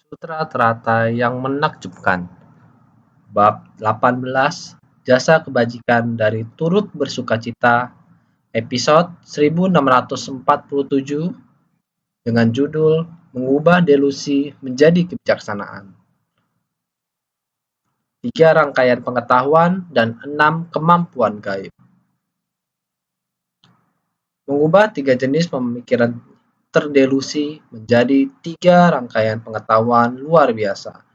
Sutra teratai yang menakjubkan. Bab 18, Jasa Kebajikan dari Turut Bersukacita, episode 1647, dengan judul Mengubah Delusi Menjadi Kebijaksanaan. 3 rangkaian pengetahuan dan 6 kemampuan gaib. Mengubah 3 jenis pemikiran terdelusi menjadi 3 rangkaian pengetahuan luar biasa,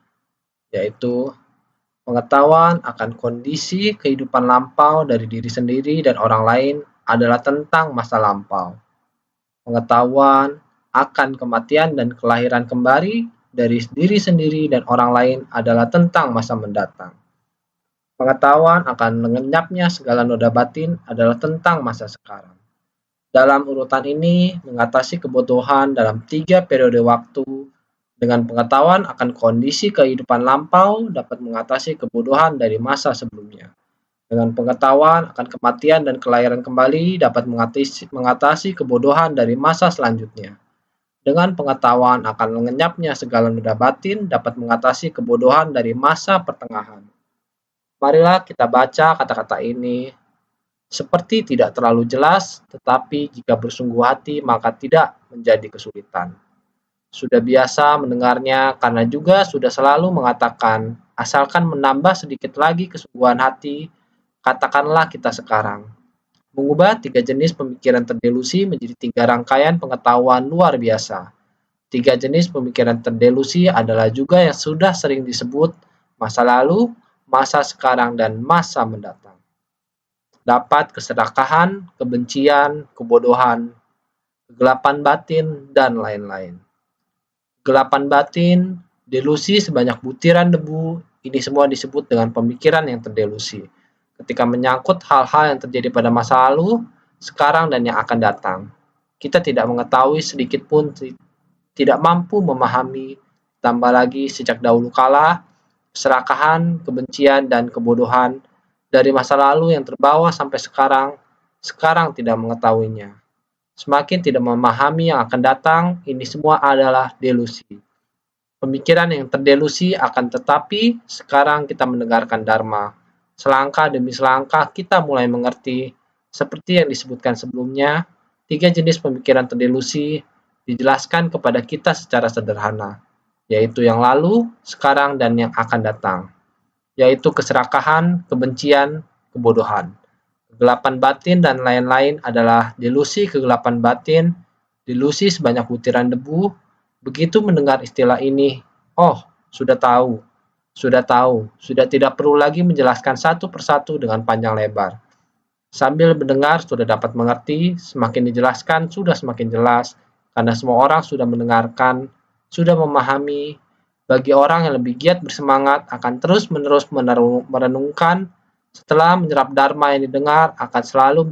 yaitu pengetahuan akan kondisi kehidupan lampau dari diri sendiri dan orang lain adalah tentang masa lampau. Pengetahuan akan kematian dan kelahiran kembali dari diri sendiri dan orang lain adalah tentang masa mendatang. Pengetahuan akan lenyapnya segala noda batin adalah tentang masa sekarang. Dalam urutan ini, mengatasi kebodohan dalam 3 periode waktu dengan pengetahuan akan kondisi kehidupan lampau dapat mengatasi kebodohan dari masa sebelumnya. Dengan pengetahuan akan kematian dan kelahiran kembali dapat mengatasi kebodohan dari masa selanjutnya. Dengan pengetahuan akan lenyapnya segala noda batin dapat mengatasi kebodohan dari masa pertengahan. Marilah kita baca kata-kata ini seperti tidak terlalu jelas, tetapi jika bersungguh hati maka tidak menjadi kesulitan. Sudah biasa mendengarnya karena juga sudah selalu mengatakan, asalkan menambah sedikit lagi kesungguhan hati, katakanlah kita sekarang. Mengubah 3 jenis pemikiran terdelusi menjadi 3 rangkaian pengetahuan luar biasa. 3 jenis pemikiran terdelusi adalah juga yang sudah sering disebut masa lalu, masa sekarang, dan masa mendatang. Dapat keserakahan, kebencian, kebodohan, kegelapan batin, dan lain-lain. Kegelapan batin, delusi sebanyak butiran debu, ini semua disebut dengan pemikiran yang terdelusi. Ketika menyangkut hal-hal yang terjadi pada masa lalu, sekarang, dan yang akan datang. Kita tidak mengetahui sedikit pun, tidak mampu memahami, tambah lagi sejak dahulu kala, keserakahan, kebencian, dan kebodohan dari masa lalu yang terbawa sampai sekarang tidak mengetahuinya. Semakin tidak memahami yang akan datang, ini semua adalah delusi. Pemikiran yang terdelusi akan tetapi sekarang kita mendengarkan Dharma. Selangkah demi selangkah kita mulai mengerti, seperti yang disebutkan sebelumnya, 3 jenis pemikiran terdelusi dijelaskan kepada kita secara sederhana, yaitu yang lalu, sekarang, dan yang akan datang, yaitu keserakahan, kebencian, kebodohan. Kegelapan batin dan lain-lain adalah delusi kegelapan batin, delusi sebanyak butiran debu. Begitu mendengar istilah ini, oh, sudah tahu, sudah tidak perlu lagi menjelaskan satu persatu dengan panjang lebar. Sambil mendengar sudah dapat mengerti, semakin dijelaskan sudah semakin jelas, karena semua orang sudah mendengarkan, sudah memahami. Bagi orang yang lebih giat bersemangat akan terus-menerus merenungkan. Setelah menyerap Dharma yang didengar, akan selalu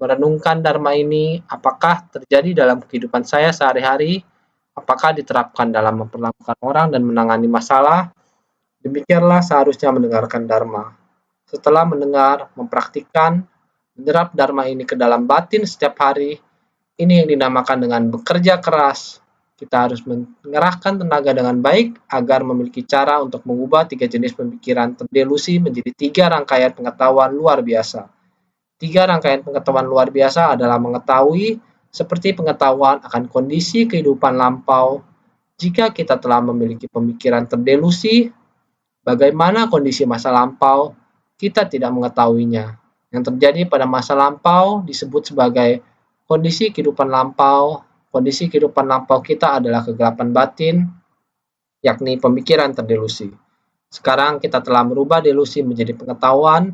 merenungkan Dharma ini, apakah terjadi dalam kehidupan saya sehari-hari, apakah diterapkan dalam memperlakukan orang dan menangani masalah. Demikianlah seharusnya mendengarkan Dharma. Setelah mendengar, mempraktikkan, menyerap Dharma ini ke dalam batin setiap hari, ini yang dinamakan dengan bekerja keras. Kita harus mengerahkan tenaga dengan baik agar memiliki cara untuk mengubah 3 jenis pemikiran terdelusi menjadi 3 rangkaian pengetahuan luar biasa. 3 rangkaian pengetahuan luar biasa adalah mengetahui seperti pengetahuan akan kondisi kehidupan lampau. Jika kita telah memiliki pemikiran terdelusi, bagaimana kondisi masa lampau, kita tidak mengetahuinya. Yang terjadi pada masa lampau disebut sebagai kondisi kehidupan lampau. Kondisi kehidupan lampau kita adalah kegelapan batin, yakni pemikiran terdelusi. Sekarang kita telah merubah delusi menjadi pengetahuan,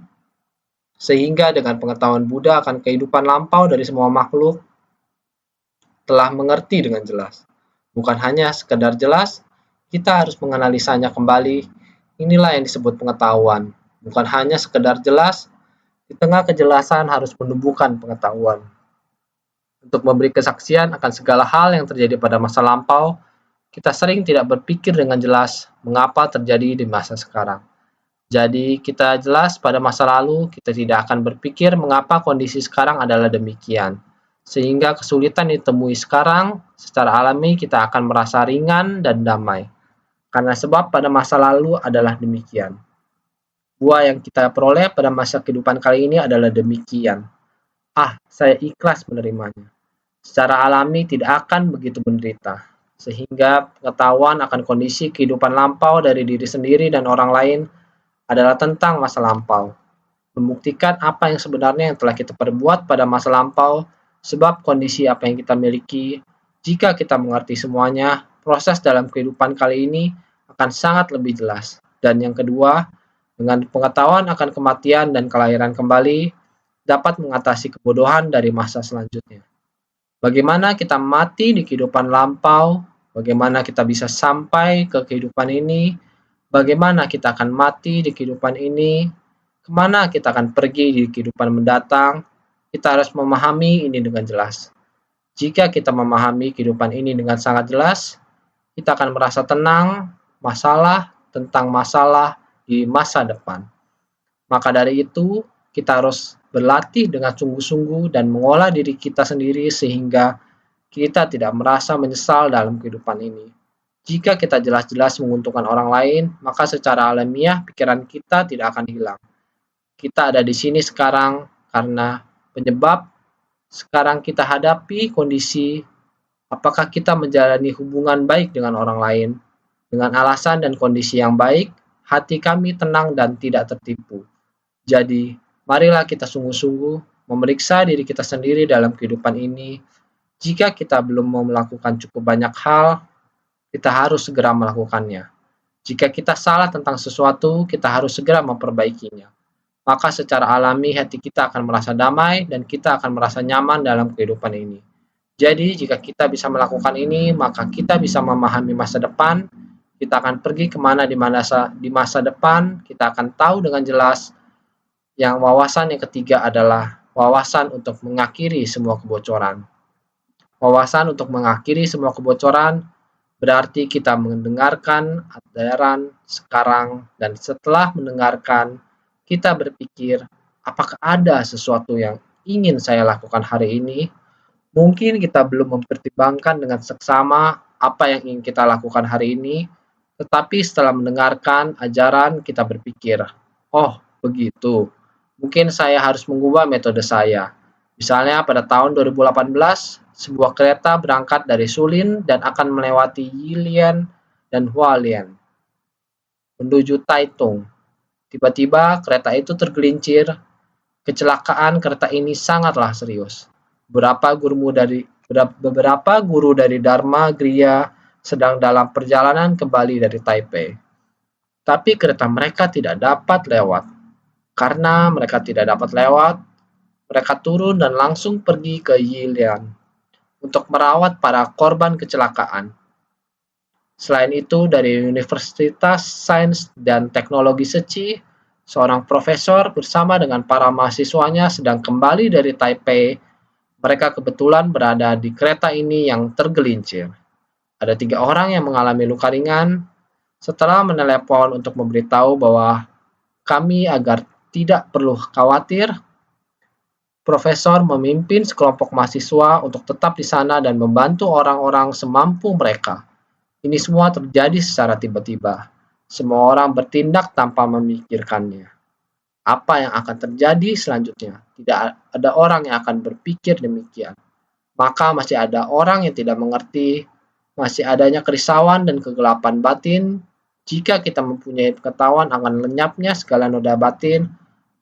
sehingga dengan pengetahuan Buddha akan kehidupan lampau dari semua makhluk, telah mengerti dengan jelas. Bukan hanya sekedar jelas, kita harus menganalisanya kembali. Inilah yang disebut pengetahuan. Bukan hanya sekedar jelas, di tengah kejelasan harus menumbuhkan pengetahuan. Untuk memberi kesaksian akan segala hal yang terjadi pada masa lampau, kita sering tidak berpikir dengan jelas mengapa terjadi di masa sekarang. Jadi kita jelas pada masa lalu, kita tidak akan berpikir mengapa kondisi sekarang adalah demikian. Sehingga kesulitan ditemui sekarang, secara alami kita akan merasa ringan dan damai. Karena sebab pada masa lalu adalah demikian. Buah yang kita peroleh pada masa kehidupan kali ini adalah demikian. Saya ikhlas menerimanya. Secara alami tidak akan begitu menderita, sehingga pengetahuan akan kondisi kehidupan lampau dari diri sendiri dan orang lain adalah tentang masa lampau. Membuktikan apa yang sebenarnya yang telah kita perbuat pada masa lampau, sebab kondisi apa yang kita miliki, jika kita mengerti semuanya, proses dalam kehidupan kali ini akan sangat lebih jelas. Dan yang kedua, dengan pengetahuan akan kematian dan kelahiran kembali, dapat mengatasi kebodohan dari masa selanjutnya. Bagaimana kita mati di kehidupan lampau, bagaimana kita bisa sampai ke kehidupan ini, bagaimana kita akan mati di kehidupan ini, kemana kita akan pergi di kehidupan mendatang, kita harus memahami ini dengan jelas. Jika kita memahami kehidupan ini dengan sangat jelas, kita akan merasa tenang, tentang masalah di masa depan. Maka dari itu, kita harus berlatih dengan sungguh-sungguh dan mengolah diri kita sendiri sehingga kita tidak merasa menyesal dalam kehidupan ini. Jika kita jelas-jelas menguntungkan orang lain, maka secara alamiah pikiran kita tidak akan hilang. Kita ada di sini sekarang karena penyebab sekarang kita hadapi kondisi apakah kita menjalani hubungan baik dengan orang lain. Dengan alasan dan kondisi yang baik, hati kami tenang dan tidak tertipu. Jadi, marilah kita sungguh-sungguh memeriksa diri kita sendiri dalam kehidupan ini. Jika kita belum mau melakukan cukup banyak hal, kita harus segera melakukannya. Jika kita salah tentang sesuatu, kita harus segera memperbaikinya. Maka secara alami hati kita akan merasa damai dan kita akan merasa nyaman dalam kehidupan ini. Jadi, jika kita bisa melakukan ini, maka kita bisa memahami masa depan. Kita akan pergi kemana di masa depan, kita akan tahu dengan jelas. Yang wawasan yang ketiga adalah wawasan untuk mengakhiri semua kebocoran. Wawasan untuk mengakhiri semua kebocoran berarti kita mendengarkan ajaran sekarang dan setelah mendengarkan, kita berpikir, apakah ada sesuatu yang ingin saya lakukan hari ini? Mungkin kita belum mempertimbangkan dengan seksama apa yang ingin kita lakukan hari ini, tetapi setelah mendengarkan ajaran, kita berpikir, oh begitu, mungkin saya harus mengubah metode saya. Misalnya pada tahun 2018, sebuah kereta berangkat dari Sulin dan akan melewati Yilian dan Hualien menuju Taitung. Tiba-tiba kereta itu tergelincir. Kecelakaan kereta ini sangatlah serius. Beberapa guru dari Dharma Griya sedang dalam perjalanan kembali dari Taipei. Tapi kereta mereka tidak dapat lewat. Karena mereka tidak dapat lewat, mereka turun dan langsung pergi ke Yilian untuk merawat para korban kecelakaan. Selain itu, dari Universitas Sains dan Teknologi Seci, seorang profesor bersama dengan para mahasiswanya sedang kembali dari Taipei. Mereka kebetulan berada di kereta ini yang tergelincir. Ada 3 orang yang mengalami luka ringan. Setelah menelepon untuk memberitahu bahwa kami agar tidak perlu khawatir, profesor memimpin sekelompok mahasiswa untuk tetap di sana dan membantu orang-orang semampu mereka. Ini semua terjadi secara tiba-tiba. Semua orang bertindak tanpa memikirkannya. Apa yang akan terjadi selanjutnya? Tidak ada orang yang akan berpikir demikian. Maka masih ada orang yang tidak mengerti, masih adanya kerisauan dan kegelapan batin. Jika kita mempunyai pengetahuan akan lenyapnya segala noda batin,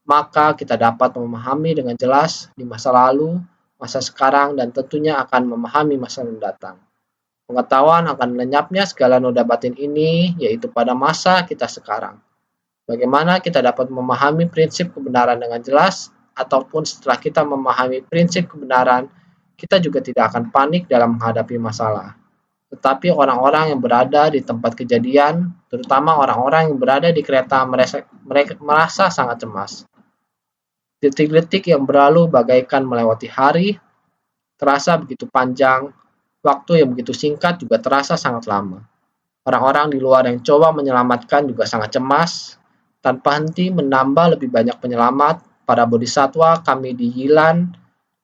maka kita dapat memahami dengan jelas di masa lalu, masa sekarang, dan tentunya akan memahami masa mendatang. Pengetahuan akan lenyapnya segala noda batin ini, yaitu pada masa kita sekarang. Bagaimana kita dapat memahami prinsip kebenaran dengan jelas, ataupun setelah kita memahami prinsip kebenaran, kita juga tidak akan panik dalam menghadapi masalah. Tetapi orang-orang yang berada di tempat kejadian, terutama orang-orang yang berada di kereta, mereka merasa sangat cemas. Detik-detik yang berlalu bagaikan melewati hari, terasa begitu panjang, waktu yang begitu singkat juga terasa sangat lama. Orang-orang di luar yang coba menyelamatkan juga sangat cemas, tanpa henti menambah lebih banyak penyelamat. Para bodhisatwa kami di Yilan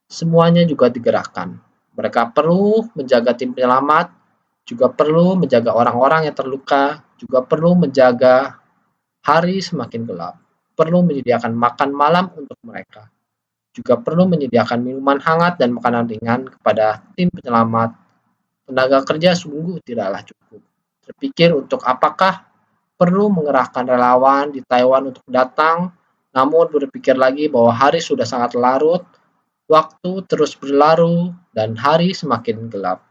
semuanya juga digerakkan. Mereka perlu menjaga tim penyelamat, juga perlu menjaga orang-orang yang terluka, juga perlu menjaga hari semakin gelap, perlu menyediakan makan malam untuk mereka, juga perlu menyediakan minuman hangat dan makanan ringan kepada tim penyelamat. Tenaga kerja sungguh tidaklah cukup. Terpikir untuk apakah perlu mengerahkan relawan di Taiwan untuk datang, namun berpikir lagi bahwa hari sudah sangat larut, waktu terus berlalu, dan hari semakin gelap.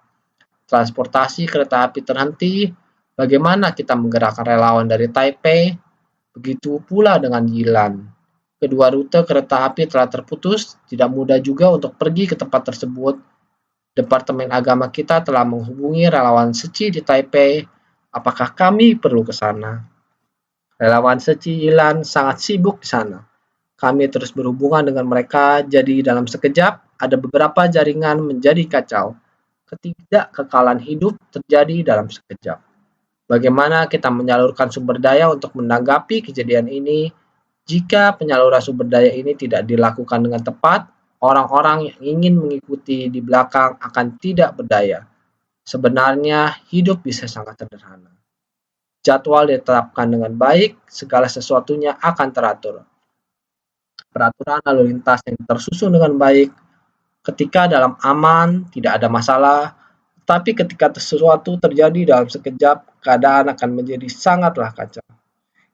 Transportasi kereta api terhenti. Bagaimana kita menggerakkan relawan dari Taipei? Begitu pula dengan Yilan. Kedua rute kereta api telah terputus, tidak mudah juga untuk pergi ke tempat tersebut. Departemen Agama kita telah menghubungi relawan Seci di Taipei. Apakah kami perlu ke sana? Relawan Seci Yilan sangat sibuk di sana. Kami terus berhubungan dengan mereka, jadi dalam sekejap ada beberapa jaringan menjadi kacau. Ketidakkekalan hidup terjadi dalam sekejap. Bagaimana kita menyalurkan sumber daya untuk menanggapi kejadian ini? Jika penyaluran sumber daya ini tidak dilakukan dengan tepat, orang-orang yang ingin mengikuti di belakang akan tidak berdaya. Sebenarnya hidup bisa sangat sederhana. Jadwal ditetapkan dengan baik, segala sesuatunya akan teratur. Peraturan lalu lintas yang tersusun dengan baik, ketika dalam aman, tidak ada masalah, tapi ketika sesuatu terjadi dalam sekejap, keadaan akan menjadi sangatlah kacau.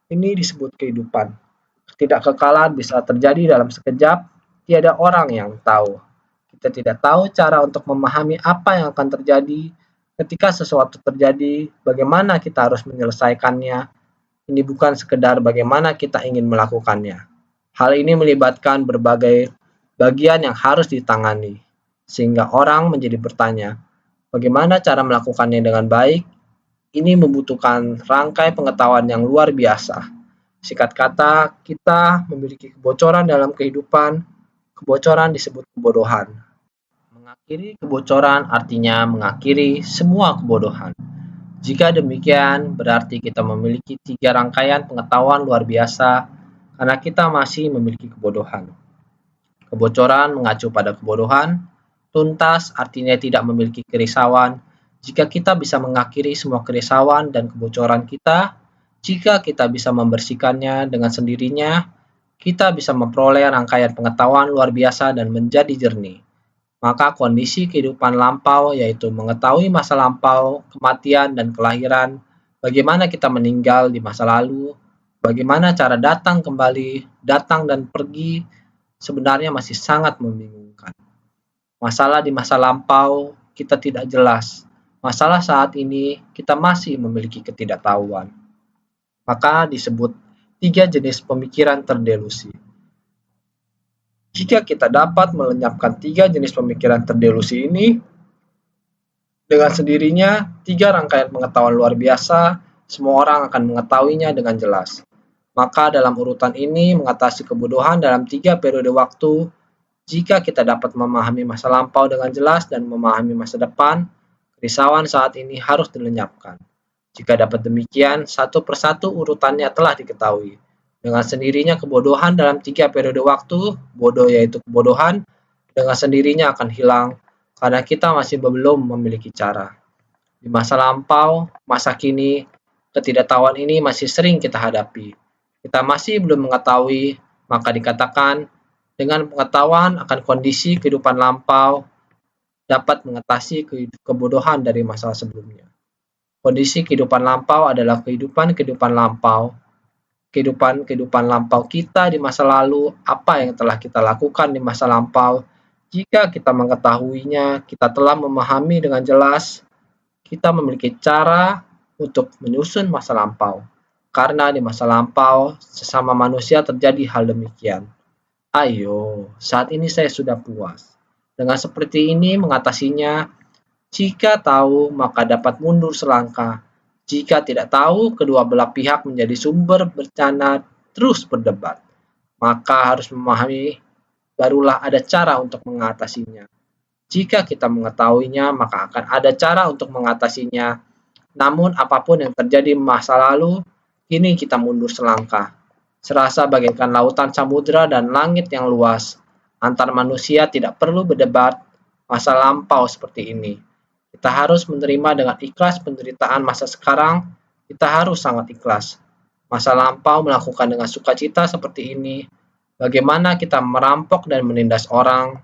Ini disebut kehidupan. Ketidakkekalan bisa terjadi dalam sekejap, tiada orang yang tahu. Kita tidak tahu cara untuk memahami apa yang akan terjadi ketika sesuatu terjadi, bagaimana kita harus menyelesaikannya. Ini bukan sekedar bagaimana kita ingin melakukannya. Hal ini melibatkan berbagai bagian yang harus ditangani, sehingga orang menjadi bertanya, bagaimana cara melakukannya dengan baik? Ini membutuhkan rangkai pengetahuan yang luar biasa. Singkat kata, kita memiliki kebocoran dalam kehidupan. Kebocoran disebut kebodohan. Mengakhiri kebocoran artinya mengakhiri semua kebodohan. Jika demikian, berarti kita memiliki 3 rangkaian pengetahuan luar biasa karena kita masih memiliki kebodohan. Kebocoran mengacu pada kebodohan. Tuntas artinya tidak memiliki kerisauan. Jika kita bisa mengakhiri semua kerisauan dan kebocoran kita, jika kita bisa membersihkannya dengan sendirinya, kita bisa memperoleh rangkaian pengetahuan luar biasa dan menjadi jernih. Maka kondisi kehidupan lampau, yaitu mengetahui masa lampau, kematian, dan kelahiran, bagaimana kita meninggal di masa lalu, bagaimana cara datang kembali, datang dan pergi, sebenarnya masih sangat membingungkan. Masalah di masa lampau kita tidak jelas. Masalah saat ini kita masih memiliki ketidaktahuan. Maka disebut 3 jenis pemikiran terdelusi. Jika kita dapat melenyapkan 3 jenis pemikiran terdelusi ini, dengan sendirinya 3 rangkaian pengetahuan luar biasa, semua orang akan mengetahuinya dengan jelas. Maka dalam urutan ini mengatasi kebodohan dalam 3 periode waktu. Jika kita dapat memahami masa lampau dengan jelas dan memahami masa depan, kerisauan saat ini harus dilenyapkan. Jika dapat demikian, satu persatu urutannya telah diketahui. Dengan sendirinya kebodohan dalam 3 periode waktu, bodoh yaitu kebodohan, dengan sendirinya akan hilang karena kita masih belum memiliki cara. Di masa lampau, masa kini, ketidaktahuan ini masih sering kita hadapi. Kita masih belum mengetahui, maka dikatakan dengan pengetahuan akan kondisi kehidupan lampau dapat mengatasi kebodohan dari masa sebelumnya. Kondisi kehidupan lampau adalah kehidupan lampau. Kehidupan lampau kita di masa lalu, apa yang telah kita lakukan di masa lampau. Jika kita mengetahuinya, kita telah memahami dengan jelas, kita memiliki cara untuk menyusun masa lampau. Karena di masa lampau, sesama manusia terjadi hal demikian. Ayo, saat ini saya sudah puas. Dengan seperti ini mengatasinya, jika tahu maka dapat mundur selangkah. Jika tidak tahu, kedua belah pihak menjadi sumber bencana terus berdebat. Maka harus memahami, barulah ada cara untuk mengatasinya. Jika kita mengetahuinya, maka akan ada cara untuk mengatasinya. Namun apapun yang terjadi masa lalu, kini kita mundur selangkah. Serasa bagaikan lautan samudera dan langit yang luas. Antar manusia tidak perlu berdebat masa lampau seperti ini. Kita harus menerima dengan ikhlas penderitaan masa sekarang. Kita harus sangat ikhlas. Masa lampau melakukan dengan sukacita seperti ini. Bagaimana kita merampok dan menindas orang.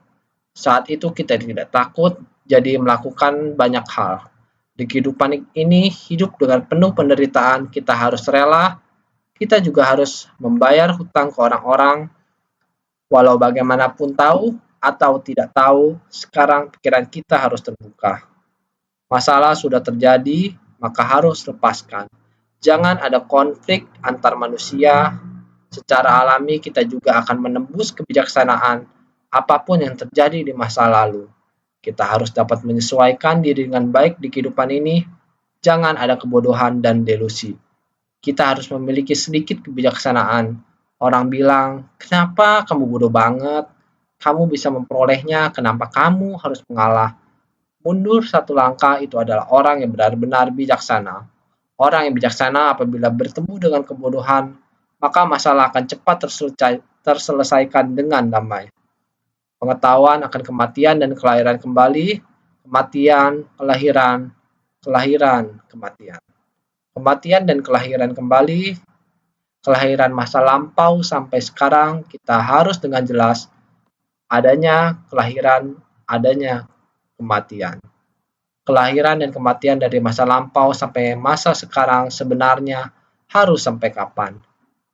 Saat itu kita tidak takut, jadi melakukan banyak hal. Di kehidupan ini, hidup dengan penuh penderitaan, kita harus rela. Kita juga harus membayar hutang ke orang-orang. Walau bagaimanapun tahu atau tidak tahu, sekarang pikiran kita harus terbuka. Masalah sudah terjadi, maka harus lepaskan. Jangan ada konflik antar manusia. Secara alami kita juga akan menembus kebijaksanaan apapun yang terjadi di masa lalu. Kita harus dapat menyesuaikan diri dengan baik di kehidupan ini. Jangan ada kebodohan dan delusi. Kita harus memiliki sedikit kebijaksanaan. Orang bilang, kenapa kamu bodoh banget? Kamu bisa memperolehnya, kenapa kamu harus mengalah? Mundur satu langkah itu adalah orang yang benar-benar bijaksana. Orang yang bijaksana apabila bertemu dengan kebodohan, maka masalah akan cepat terselesaikan dengan damai. Pengetahuan akan kematian dan kelahiran kembali, kematian, kelahiran, kelahiran, kematian. Kematian dan kelahiran kembali, kelahiran masa lampau sampai sekarang, kita harus dengan jelas adanya kelahiran, adanya kematian. Kelahiran dan kematian dari masa lampau sampai masa sekarang sebenarnya harus sampai kapan?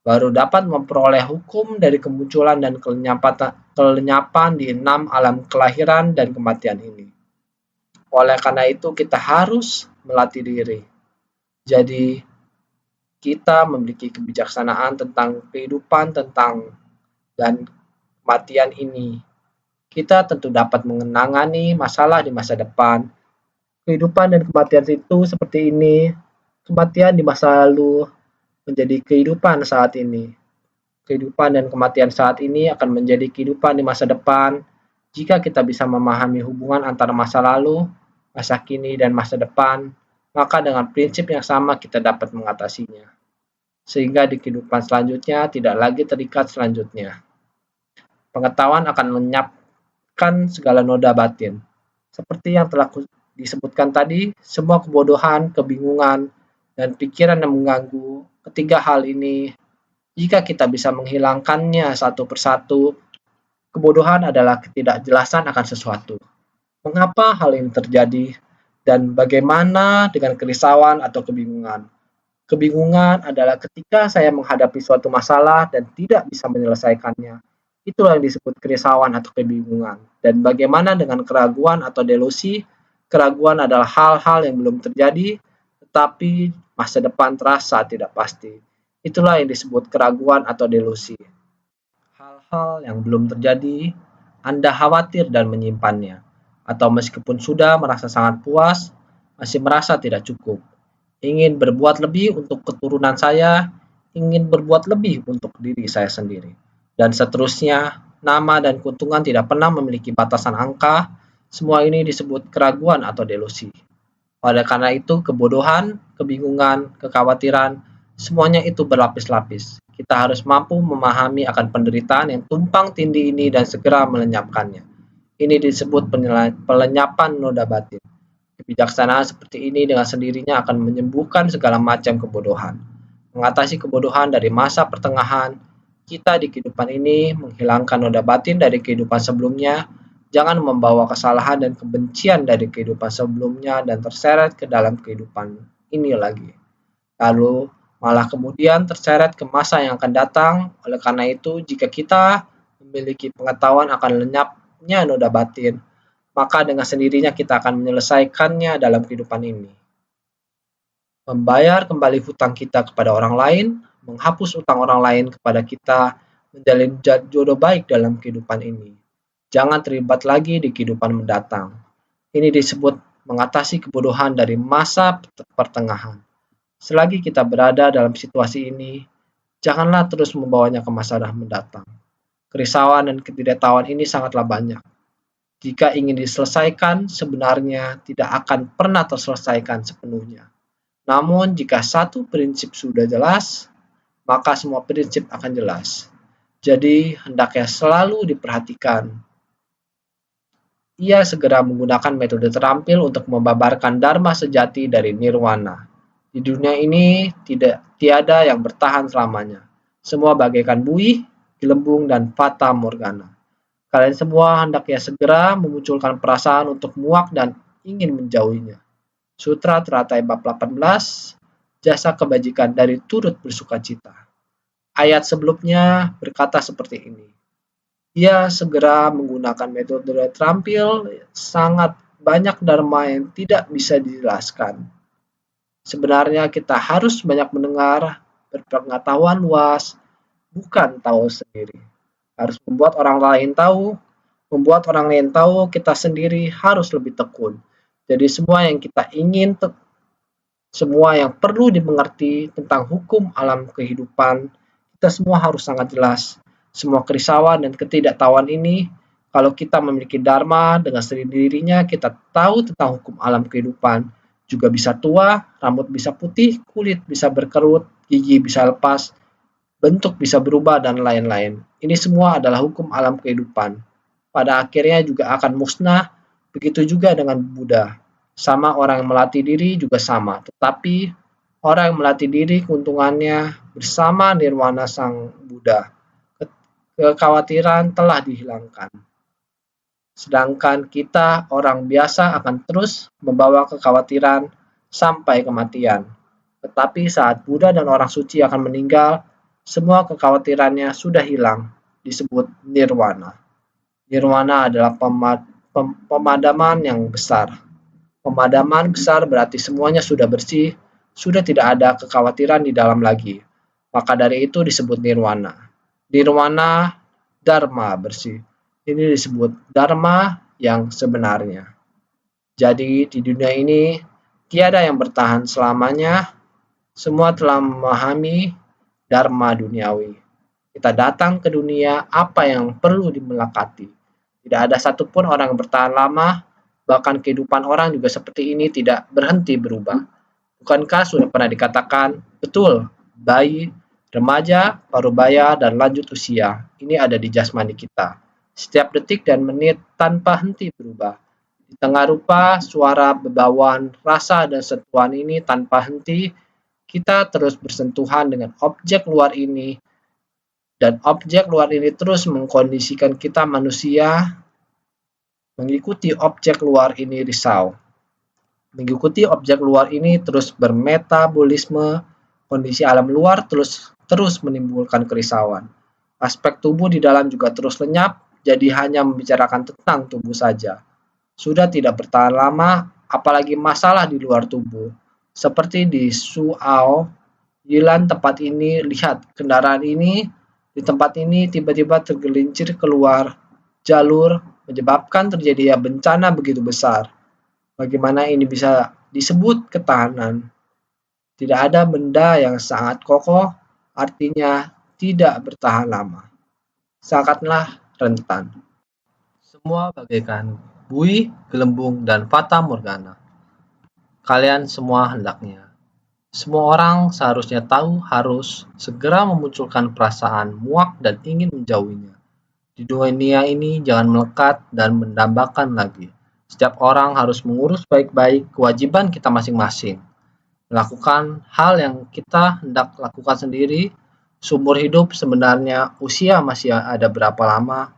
Baru dapat memperoleh hukum dari kemunculan dan kelenyapan di 6 alam kelahiran dan kematian ini. Oleh karena itu kita harus melatih diri. Jadi kita memiliki kebijaksanaan tentang kehidupan, tentang dan kematian ini. Kita tentu dapat menangani masalah di masa depan. Kehidupan dan kematian itu seperti ini. Kematian di masa lalu menjadi kehidupan saat ini. Kehidupan dan kematian saat ini akan menjadi kehidupan di masa depan jika kita bisa memahami hubungan antara masa lalu, masa kini, dan masa depan, maka dengan prinsip yang sama kita dapat mengatasinya. Sehingga di kehidupan selanjutnya tidak lagi terikat selanjutnya. Pengetahuan akan lenyapkan segala noda batin. Seperti yang telah disebutkan tadi, semua kebodohan, kebingungan, dan pikiran yang mengganggu, ketiga hal ini, jika kita bisa menghilangkannya satu persatu, kebodohan adalah ketidakjelasan akan sesuatu. Mengapa hal ini terjadi? Dan bagaimana dengan kerisauan atau kebingungan? Kebingungan adalah ketika saya menghadapi suatu masalah dan tidak bisa menyelesaikannya. Itulah yang disebut kerisauan atau kebingungan. Dan bagaimana dengan keraguan atau delusi? Keraguan adalah hal-hal yang belum terjadi, tetapi masa depan terasa tidak pasti. Itulah yang disebut keraguan atau delusi. Hal-hal yang belum terjadi, Anda khawatir dan menyimpannya. Atau meskipun sudah merasa sangat puas, masih merasa tidak cukup. Ingin berbuat lebih untuk keturunan saya, ingin berbuat lebih untuk diri saya sendiri. Dan seterusnya, nama dan keuntungan tidak pernah memiliki batasan angka. Semua ini disebut keraguan atau delusi. Oleh karena itu, kebodohan, kebingungan, kekhawatiran, semuanya itu berlapis-lapis. Kita harus mampu memahami akan penderitaan yang tumpang tindih ini dan segera melenyapkannya. Ini disebut pelenyapan noda batin. Kebijaksanaan seperti ini dengan sendirinya akan menyembuhkan segala macam kebodohan. Mengatasi kebodohan dari masa pertengahan, kita di kehidupan ini menghilangkan noda batin dari kehidupan sebelumnya, jangan membawa kesalahan dan kebencian dari kehidupan sebelumnya dan terseret ke dalam kehidupan ini lagi. Lalu malah kemudian terseret ke masa yang akan datang. Oleh karena itu, jika kita memiliki pengetahuan akan lenyapnya noda batin, maka dengan sendirinya kita akan menyelesaikannya dalam kehidupan ini. Membayar kembali hutang kita kepada orang lain, menghapus utang orang lain kepada kita, menjalin jodoh baik dalam kehidupan ini. Jangan terlibat lagi di kehidupan mendatang. Ini disebut mengatasi kebodohan dari masa pertengahan. Selagi kita berada dalam situasi ini, janganlah terus membawanya ke masa mendatang. Kerisauan dan ketidaktahuan ini sangatlah banyak. Jika ingin diselesaikan, sebenarnya tidak akan pernah terselesaikan sepenuhnya. Namun, jika satu prinsip sudah jelas, maka semua prinsip akan jelas. jadi hendaknya selalu diperhatikan. Ia segera menggunakan metode terampil untuk membabarkan dharma sejati dari nirwana. Di dunia ini tiada yang bertahan selamanya. Semua bagaikan buih, gelembung, dan fata morgana. Kalian semua hendaknya segera memunculkan perasaan untuk muak dan ingin menjauhinya. Sutra Teratai bab 18, jasa kebajikan dari turut bersukacita. Ayat sebelumnya berkata seperti ini. Ia segera menggunakan metode terampil, sangat banyak dharma yang tidak bisa dijelaskan. Sebenarnya kita harus banyak mendengar, berpengetahuan luas, bukan tahu sendiri. Harus membuat orang lain tahu, kita sendiri harus lebih tekun. Jadi semua yang kita ingin, semua yang perlu dimengerti tentang hukum alam kehidupan, kita semua harus sangat jelas. Semua kerisauan dan ketidaktahuan ini, kalau kita memiliki dharma dengan sendirinya, kita tahu tentang hukum alam kehidupan. Juga bisa tua, rambut bisa putih, kulit bisa berkerut, gigi bisa lepas, bentuk bisa berubah, dan lain-lain. Ini semua adalah hukum alam kehidupan. Pada akhirnya juga akan musnah, begitu juga dengan Buddha. Sama orang yang melatih diri juga sama, tetapi orang yang melatih diri keuntungannya bersama nirwana sang Buddha. Kekhawatiran telah dihilangkan. Sedangkan kita orang biasa akan terus membawa kekhawatiran sampai kematian. Tetapi saat Buddha dan orang suci akan meninggal, semua kekhawatirannya sudah hilang, disebut nirwana. Nirwana adalah pemadaman yang besar. Pemadaman besar berarti semuanya sudah bersih, sudah tidak ada kekhawatiran di dalam lagi. Maka dari itu disebut nirwana. Nirwana dharma bersih. Ini disebut dharma yang sebenarnya. Jadi di dunia ini tiada yang bertahan selamanya. Semua telah memahami dharma duniawi. Kita datang ke dunia apa yang perlu dimelakati. Tidak ada satupun orang yang bertahan lama, bahkan kehidupan orang juga seperti ini tidak berhenti berubah. Bukankah sudah pernah dikatakan, betul, bayi, remaja, parubaya, dan lanjut usia, ini ada di jasmani kita. Setiap detik dan menit tanpa henti berubah. Di tengah rupa, suara, bebauan, rasa, dan sentuhan ini tanpa henti, kita terus bersentuhan dengan objek luar ini, dan objek luar ini terus mengkondisikan kita manusia mengikuti objek luar ini risau. Mengikuti objek luar ini terus bermetabolisme, kondisi alam luar terus menimbulkan kerisauan. Aspek tubuh di dalam juga terus lenyap, jadi hanya membicarakan tentang tubuh saja. Sudah tidak bertahan lama, apalagi masalah di luar tubuh. Seperti di Suao, Yilan tempat ini, lihat kendaraan ini, di tempat ini tiba-tiba tergelincir keluar jalur, menyebabkan terjadinya bencana begitu besar. Bagaimana ini bisa disebut ketahanan? Tidak ada benda yang sangat kokoh, artinya tidak bertahan lama. Sangatlah rentan. Semua bagaikan buih, gelembung, dan fata morgana. Kalian semua hendaknya. Semua orang seharusnya tahu harus segera memunculkan perasaan muak dan ingin menjauhinya. Di dunia ini jangan melekat dan mendambakan lagi. Setiap orang harus mengurus baik-baik kewajiban kita masing-masing. Melakukan hal yang kita hendak lakukan sendiri. Seumur hidup sebenarnya usia masih ada berapa lama?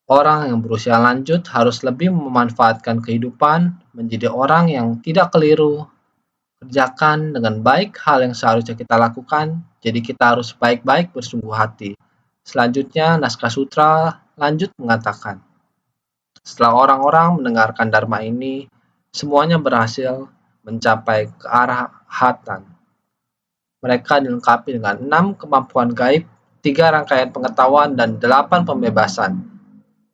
Orang yang berusia lanjut harus lebih memanfaatkan kehidupan menjadi orang yang tidak keliru. Kerjakan dengan baik hal yang seharusnya kita lakukan, jadi kita harus baik-baik bersungguh hati. Selanjutnya, naskah sutra lanjut mengatakan, setelah orang-orang mendengarkan dharma ini, semuanya berhasil mencapai kearahatan. Mereka dilengkapi dengan 6 kemampuan gaib, 3 rangkaian pengetahuan, dan 8 pembebasan.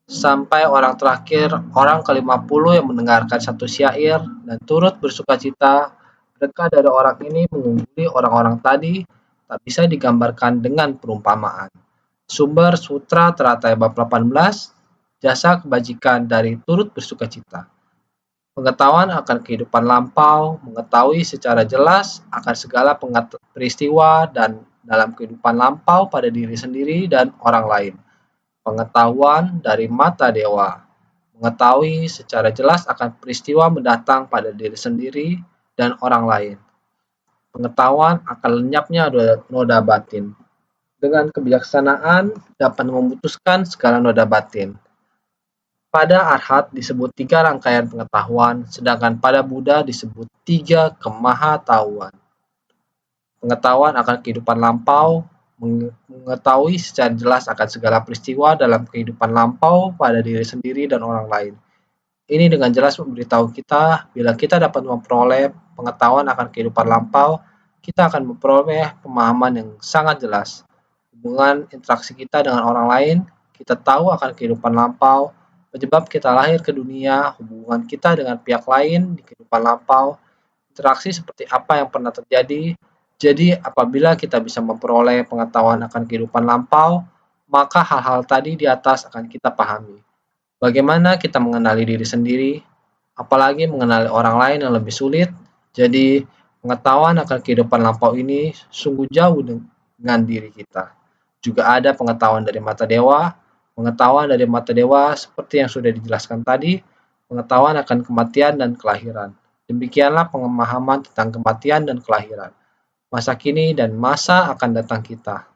Sampai orang terakhir, orang ke-50 yang mendengarkan satu syair dan turut bersukacita. Berkah dari orang ini mengungguli orang-orang tadi, tak bisa digambarkan dengan perumpamaan. Sumber Sutra Teratai bab 18, jasa kebajikan dari turut bersukacita. Pengetahuan akan kehidupan lampau, mengetahui secara jelas akan segala peristiwa dan dalam kehidupan lampau pada diri sendiri dan orang lain. Pengetahuan dari mata dewa, mengetahui secara jelas akan peristiwa mendatang pada diri sendiri dan orang lain. Pengetahuan akan lenyapnya noda batin. Dengan kebijaksanaan dapat memutuskan segala noda batin. Pada Arhat disebut 3 rangkaian pengetahuan, sedangkan pada Buddha disebut 3 kemahatauan. Pengetahuan akan kehidupan lampau, mengetahui secara jelas akan segala peristiwa dalam kehidupan lampau pada diri sendiri dan orang lain. Ini dengan jelas memberitahu kita, bila kita dapat memperoleh pengetahuan akan kehidupan lampau, kita akan memperoleh pemahaman yang sangat jelas. Hubungan interaksi kita dengan orang lain, kita tahu akan kehidupan lampau, penyebab kita lahir ke dunia, hubungan kita dengan pihak lain di kehidupan lampau, interaksi seperti apa yang pernah terjadi. Jadi apabila kita bisa memperoleh pengetahuan akan kehidupan lampau, maka hal-hal tadi di atas akan kita pahami. Bagaimana kita mengenali diri sendiri, apalagi mengenali orang lain yang lebih sulit. Jadi pengetahuan akan kehidupan lampau ini sungguh jauh dengan diri kita. Juga ada pengetahuan dari mata dewa. Pengetahuan dari mata dewa seperti yang sudah dijelaskan tadi, pengetahuan akan kematian dan kelahiran. Demikianlah pemahaman tentang kematian dan kelahiran. Masa kini dan masa akan datang kita.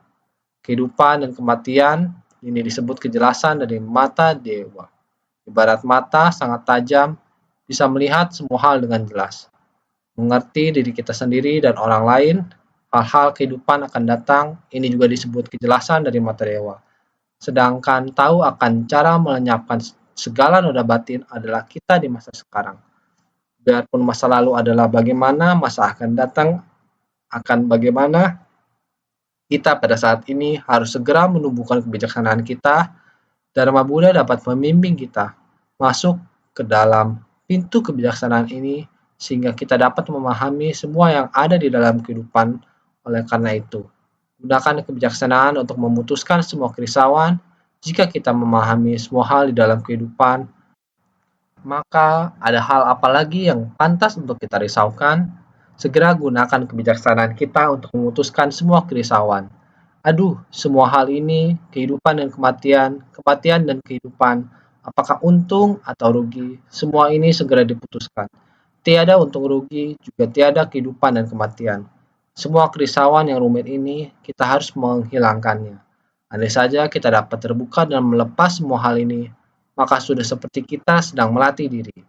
Kehidupan dan kematian ini disebut kejelasan dari mata dewa. Ibarat mata sangat tajam, bisa melihat semua hal dengan jelas. Mengerti diri kita sendiri dan orang lain, hal-hal kehidupan akan datang, ini juga disebut kejelasan dari mata dewa. Sedangkan tahu akan cara melenyapkan segala noda batin adalah kita di masa sekarang. Biarpun masa lalu adalah bagaimana, masa akan datang akan bagaimana, kita pada saat ini harus segera menumbuhkan kebijaksanaan kita. Dharma Buddha dapat membimbing kita masuk ke dalam pintu kebijaksanaan ini sehingga kita dapat memahami semua yang ada di dalam kehidupan. Oleh karena itu, gunakan kebijaksanaan untuk memutuskan semua kerisauan. Jika kita memahami semua hal di dalam kehidupan, maka ada hal apa lagi yang pantas untuk kita risaukan? Segera gunakan kebijaksanaan kita untuk memutuskan semua kerisauan. Aduh, semua hal ini, kehidupan dan kematian, kematian dan kehidupan, apakah untung atau rugi, semua ini segera diputuskan. Tiada untung rugi, juga tiada kehidupan dan kematian. Semua kerisauan yang rumit ini, kita harus menghilangkannya. Andai saja kita dapat terbuka dan melepas semua hal ini, maka sudah seperti kita sedang melatih diri.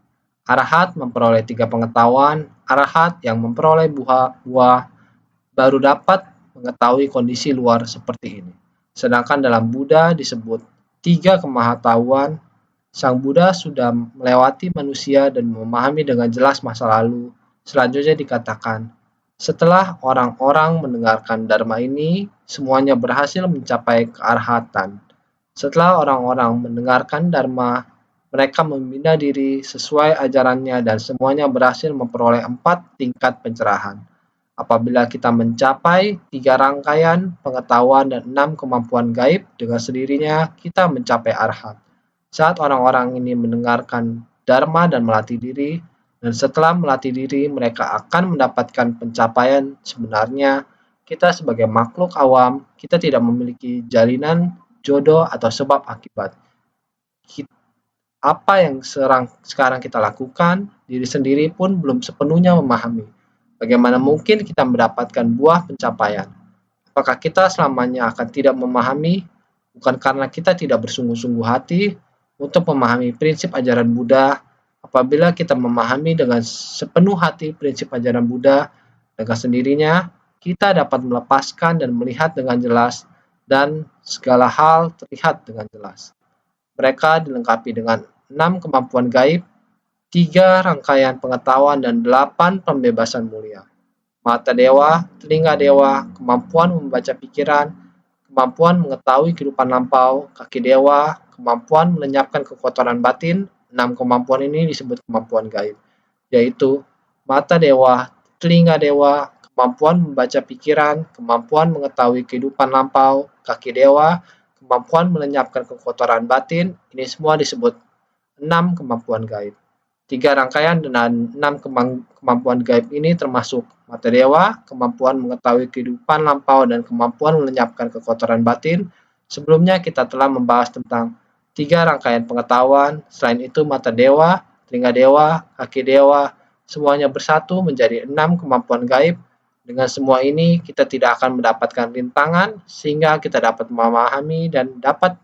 Arahat memperoleh 3 pengetahuan, arahat yang memperoleh buah baru dapat mengetahui kondisi luar seperti ini. Sedangkan dalam Buddha disebut 3 kemahatauan, Sang Buddha sudah melewati manusia dan memahami dengan jelas masa lalu. Selanjutnya dikatakan, setelah orang-orang mendengarkan Dharma ini, semuanya berhasil mencapai kearhatan. Setelah orang-orang mendengarkan Dharma, mereka membina diri sesuai ajarannya dan semuanya berhasil memperoleh 4 tingkat pencerahan. Apabila kita mencapai 3 rangkaian pengetahuan dan 6 kemampuan gaib, dengan sendirinya kita mencapai arhat. Saat orang-orang ini mendengarkan Dharma dan melatih diri, dan setelah melatih diri mereka akan mendapatkan pencapaian sebenarnya. Kita sebagai makhluk awam, kita tidak memiliki jalinan jodoh atau sebab akibat. Apa yang sekarang kita lakukan, diri sendiri pun belum sepenuhnya memahami. Bagaimana mungkin kita mendapatkan buah pencapaian? Apakah kita selamanya akan tidak memahami? Bukan karena kita tidak bersungguh-sungguh hati untuk memahami prinsip ajaran Buddha. Apabila kita memahami dengan sepenuh hati prinsip ajaran Buddha, dengan sendirinya kita dapat melepaskan dan melihat dengan jelas, dan segala hal terlihat dengan jelas. Mereka dilengkapi dengan 6 kemampuan gaib, 3 rangkaian pengetahuan, dan 8 pembebasan mulia. Mata dewa, telinga dewa, kemampuan membaca pikiran, kemampuan mengetahui kehidupan lampau, kaki dewa, kemampuan melenyapkan kekotoran batin. 6 kemampuan ini disebut kemampuan gaib, yaitu mata dewa, telinga dewa, kemampuan membaca pikiran, kemampuan mengetahui kehidupan lampau, kaki dewa, kemampuan melenyapkan kekotoran batin. Ini semua disebut 6 kemampuan gaib. 3 rangkaian dan 6 kemampuan gaib ini termasuk Mata dewa, kemampuan mengetahui kehidupan lampau dan kemampuan melenyapkan kekotoran batin. Sebelumnya kita telah membahas tentang 3 rangkaian pengetahuan. Selain itu mata dewa, telinga dewa, kaki dewa, semuanya bersatu menjadi 6 kemampuan gaib. Dengan semua ini kita tidak akan mendapatkan rintangan sehingga kita dapat memahami dan dapat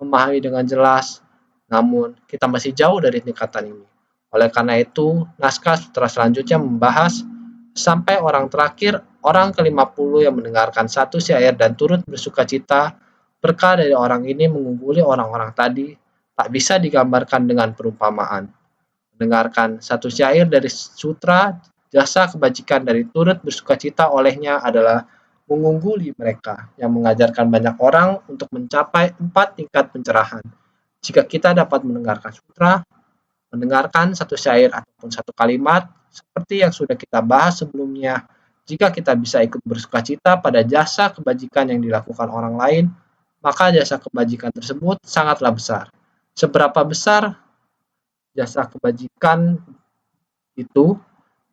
memahami dengan jelas. Namun kita masih jauh dari tingkatan ini. Oleh karena itu, naskah sutra selanjutnya membahas sampai orang terakhir, orang ke-50 yang mendengarkan satu syair dan turut bersukacita. Berkah dari orang ini mengungguli orang-orang tadi, tak bisa digambarkan dengan perumpamaan. Mendengarkan satu syair dari sutra, jasa kebajikan dari turut bersukacita olehnya adalah mengungguli mereka yang mengajarkan banyak orang untuk mencapai 4 tingkat pencerahan. Jika kita dapat mendengarkan sutra, mendengarkan satu syair ataupun satu kalimat, seperti yang sudah kita bahas sebelumnya, jika kita bisa ikut bersukacita pada jasa kebajikan yang dilakukan orang lain, maka jasa kebajikan tersebut sangatlah besar. Seberapa besar jasa kebajikan itu?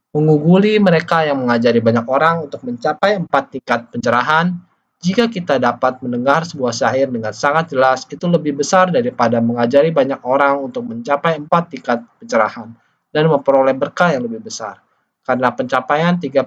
Mengungguli mereka yang mengajari banyak orang untuk mencapai 4 tingkat pencerahan. Jika kita dapat mendengar sebuah syair dengan sangat jelas, itu lebih besar daripada mengajari banyak orang untuk mencapai 4 tingkat pencerahan dan memperoleh berkah yang lebih besar. Karena pencapaian 3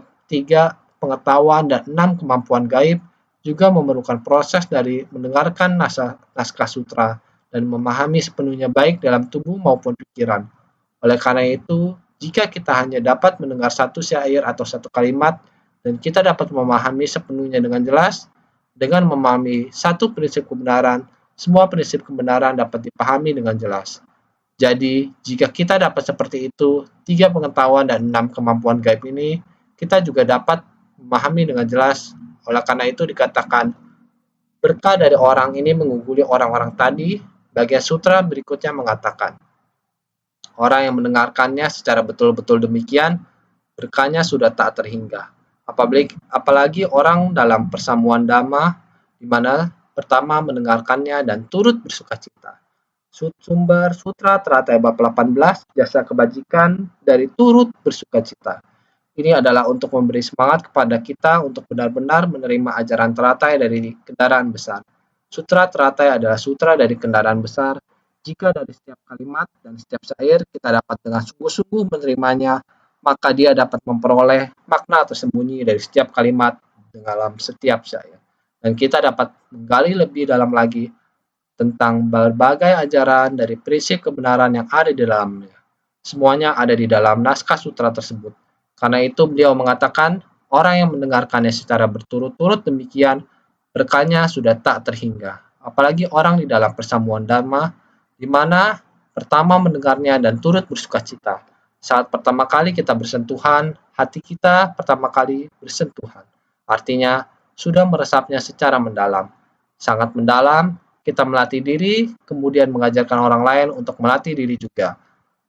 pengetahuan dan 6 kemampuan gaib juga memerlukan proses dari mendengarkan naskah sutra dan memahami sepenuhnya baik dalam tubuh maupun pikiran. Oleh karena itu, jika kita hanya dapat mendengar satu syair atau satu kalimat dan kita dapat memahami sepenuhnya dengan jelas, dengan memahami satu prinsip kebenaran, semua prinsip kebenaran dapat dipahami dengan jelas. Jadi, jika kita dapat seperti itu, 3 pengetahuan dan 6 kemampuan gaib ini, kita juga dapat memahami dengan jelas. Oleh karena itu dikatakan, berkah dari orang ini mengungguli orang-orang tadi. Bagian sutra berikutnya mengatakan, orang yang mendengarkannya secara betul-betul demikian, berkahnya sudah tak terhingga. Apalagi orang dalam persamuan dhamma, di mana pertama mendengarkannya dan turut bersukacita. Sumber Sutra Teratai bab 18, jasa kebajikan dari turut bersukacita. Ini adalah untuk memberi semangat kepada kita untuk benar-benar menerima ajaran teratai dari kendaraan besar. Sutra teratai adalah sutra dari kendaraan besar. Jika dari setiap kalimat dan setiap syair kita dapat dengan sungguh-sungguh menerimanya, maka dia dapat memperoleh makna tersembunyi dari setiap kalimat dalam setiap syair. Dan kita dapat menggali lebih dalam lagi tentang berbagai ajaran dari prinsip kebenaran yang ada di dalamnya. Semuanya ada di dalam naskah sutra tersebut. Karena itu beliau mengatakan, orang yang mendengarkannya secara berturut-turut demikian, berkahnya sudah tak terhingga. Apalagi orang di dalam persamuan dharma, di mana pertama mendengarnya dan turut bersukacita. Saat pertama kali kita bersentuhan, hati kita pertama kali bersentuhan. Artinya, sudah meresapnya secara mendalam. Sangat mendalam, kita melatih diri, kemudian mengajarkan orang lain untuk melatih diri juga.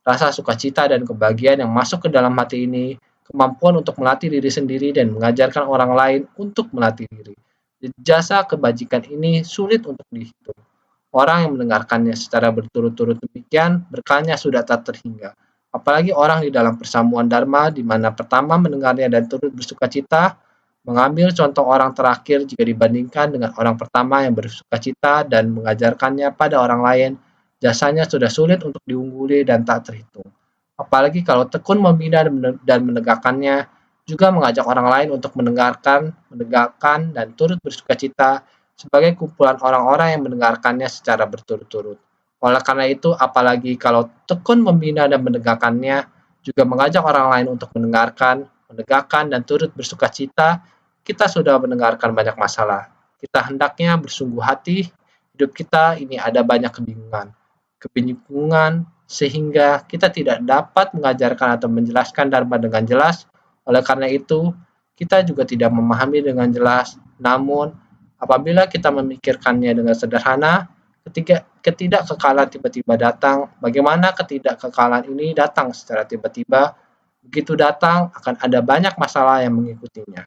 Rasa sukacita dan kebahagiaan yang masuk ke dalam hati ini, kemampuan untuk melatih diri sendiri dan mengajarkan orang lain untuk melatih diri. Jasa kebajikan ini sulit untuk dihitung. Orang yang mendengarkannya secara berturut-turut demikian, berkahnya sudah tak terhingga. Apalagi orang di dalam persamuan dharma, di mana pertama mendengarnya dan turut bersukacita, mengambil contoh orang terakhir jika dibandingkan dengan orang pertama yang bersukacita dan mengajarkannya pada orang lain, jasanya sudah sulit untuk diungguli dan tak terhitung. Apalagi kalau tekun membina dan menegakkannya, juga mengajak orang lain untuk mendengarkan, menegakkan, dan turut bersukacita sebagai kumpulan orang-orang yang mendengarkannya secara berturut-turut. Oleh karena itu, apalagi kalau tekun membina dan menegakkannya, juga mengajak orang lain untuk mendengarkan, menegakkan, dan turut bersukacita, kita sudah mendengarkan banyak masalah. Kita hendaknya bersungguh hati, hidup kita ini ada banyak kebingungan, sehingga kita tidak dapat mengajarkan atau menjelaskan Dharma dengan jelas. Oleh karena itu, kita juga tidak memahami dengan jelas. Namun, apabila kita memikirkannya dengan sederhana, ketidakkekalan tiba-tiba datang. Bagaimana ketidakkekalan ini datang secara tiba-tiba? Begitu datang, akan ada banyak masalah yang mengikutinya.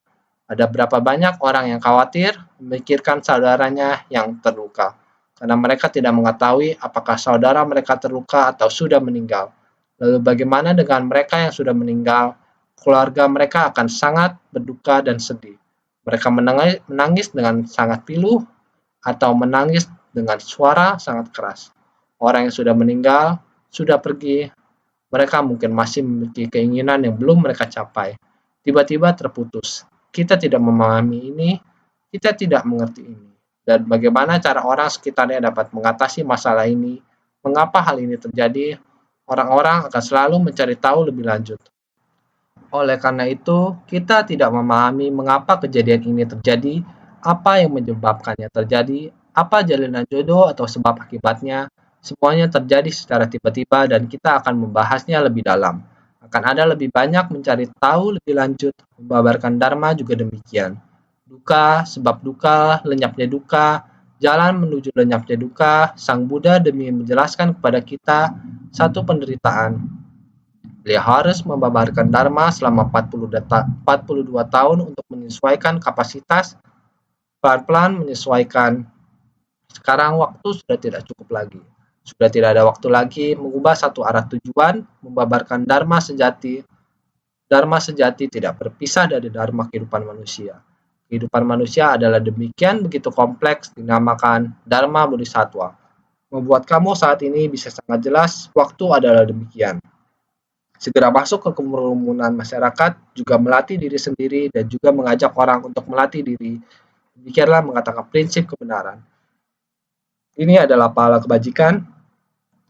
Ada berapa banyak orang yang khawatir memikirkan saudaranya yang terluka, karena mereka tidak mengetahui apakah saudara mereka terluka atau sudah meninggal. Lalu bagaimana dengan mereka yang sudah meninggal? keluarga mereka akan sangat berduka dan sedih. Mereka menangis dengan sangat pilu atau menangis dengan suara sangat keras. Orang yang sudah meninggal, sudah pergi, mereka mungkin masih memiliki keinginan yang belum mereka capai. Tiba-tiba terputus. Kita tidak memahami ini, kita tidak mengerti ini. Dan bagaimana cara orang sekitarnya dapat mengatasi masalah ini, mengapa hal ini terjadi, orang-orang akan selalu mencari tahu lebih lanjut. Oleh karena itu, kita tidak memahami mengapa kejadian ini terjadi, apa yang menyebabkannya terjadi, apa jalinan jodoh atau sebab akibatnya. Semuanya terjadi secara tiba-tiba dan kita akan membahasnya lebih dalam. Akan ada lebih banyak mencari tahu lebih lanjut, membabarkan Dharma juga demikian. Duka, sebab duka, lenyapnya duka, jalan menuju lenyapnya duka, Sang Buddha demi menjelaskan kepada kita satu penderitaan. Beliau harus membabarkan Dharma selama 42 tahun untuk menyesuaikan kapasitas, pelan-pelan menyesuaikan. Sekarang waktu sudah tidak cukup lagi. Sudah tidak ada waktu lagi mengubah satu arah tujuan, membabarkan Dharma sejati. Dharma sejati tidak berpisah dari Dharma kehidupan manusia. Kehidupan manusia adalah demikian begitu kompleks, dinamakan Dharma Bodhisattva. Membuat kamu saat ini bisa sangat jelas, waktu adalah demikian. Segera masuk ke kerumunan masyarakat, juga melatih diri sendiri, dan juga mengajak orang untuk melatih diri. Demikianlah mengatakan prinsip kebenaran. Ini adalah pahala kebajikan,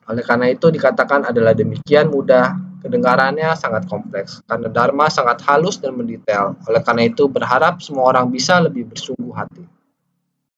oleh karena itu dikatakan adalah demikian mudah, kedengarannya sangat kompleks, karena Dharma sangat halus dan mendetail. Oleh karena itu berharap semua orang bisa lebih bersungguh hati.